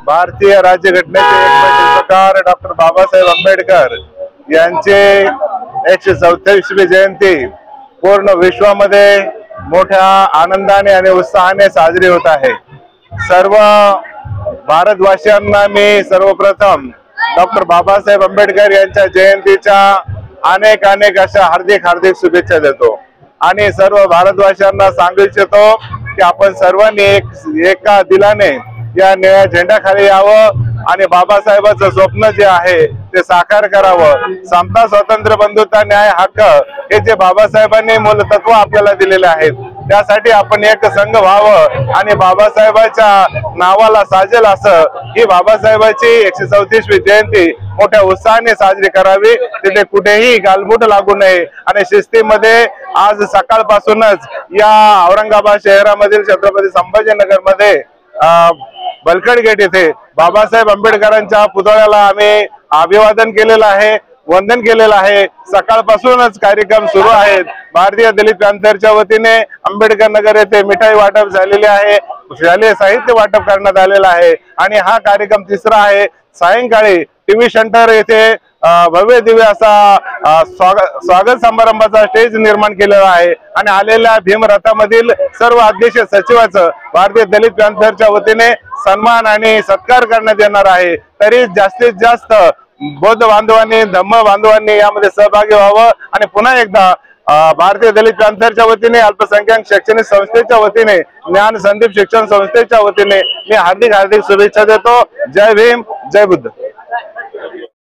भारतीय राज्यघटनेचे एक प्रकार डॉक्टर बाबासाहेब आंबेडकर यांचे 144वी जयंती पूर्ण विश्वामध्ये मोठ्या आनंदाने आणि उत्साहाने साजरी होत आहे। सर्व भारतवासियांना मी सर्वप्रथम डॉक्टर बाबासाहेब आंबेडकर यांच्या जयंतीच्या अनेक अशा हार्दिक शुभेच्छा देतो आणि सर्व भारतवासियांना सांगू इच्छितो की आपण सर्वांनी एका दिलाने या निळ्या झेंड्याखाली यावं आणि बाबासाहेबांचं स्वप्न जे आहे ते साकार करावं। समता, स्वातंत्र्य, बंधुता, न्याय, हक्क हे जे बाबासाहेबांनी मूलतत्व आपल्याला दिलेले आहेत त्यासाठी आपण एक संघ व्हावं आणि बाबासाहेबांच्या नावाला साजेल असं ही बाबासाहेबांची 134वी जयंती मोठ्या उत्साहाने साजरी करावी। तिथे कुठेही गालबोट लागू नये आणि शिस्तीमध्ये आज सकाळपासूनच या औरंगाबाद शहरामधील छत्रपती संभाजीनगर मध्ये बलकट गेट येथे बाबासाहेब आंबेडकरांच्या पुतळ्याला आम्ही अभिवादन केलेलं आहे, वंदन केलेलं आहे। सकाळपासूनच कार्यक्रम सुरू आहेत। भारतीय दलित पॅंथरच्या वतीने आंबेडकर नगर येथे मिठाई वाटप झालेले आहे, शालेय साहित्य वाटप करण्यात आलेलं आहे आणि हा कार्यक्रम तिसरा आहे। सायंकाळी टीव्ही सेंटर येथे भव्य दिव्य असा स्वागत समारंभाचा स्टेज निर्माण केलेला आहे आणि आलेल्या भीमरथामधील सर्व अध्यक्ष सचिवाचं भारतीय दलित पॅंथरच्या वतीने सन्मान आणि सत्कार करण्यात येणार आहे। तरी जास्तीत जास्त बौद्ध बांधवांनी, धम्म बांधवांनी यामध्ये सहभागी व्हावं आणि पुन्हा एकदा भारतीय दलित पॅंथरच्या वतीने, अल्पसंख्याक शैक्षणिक संस्थेच्या वतीने, ज्ञान संदीप शिक्षण संस्थेच्या वतीने मी हार्दिक शुभेच्छा देतो। जय भीम, जय बुद्ध।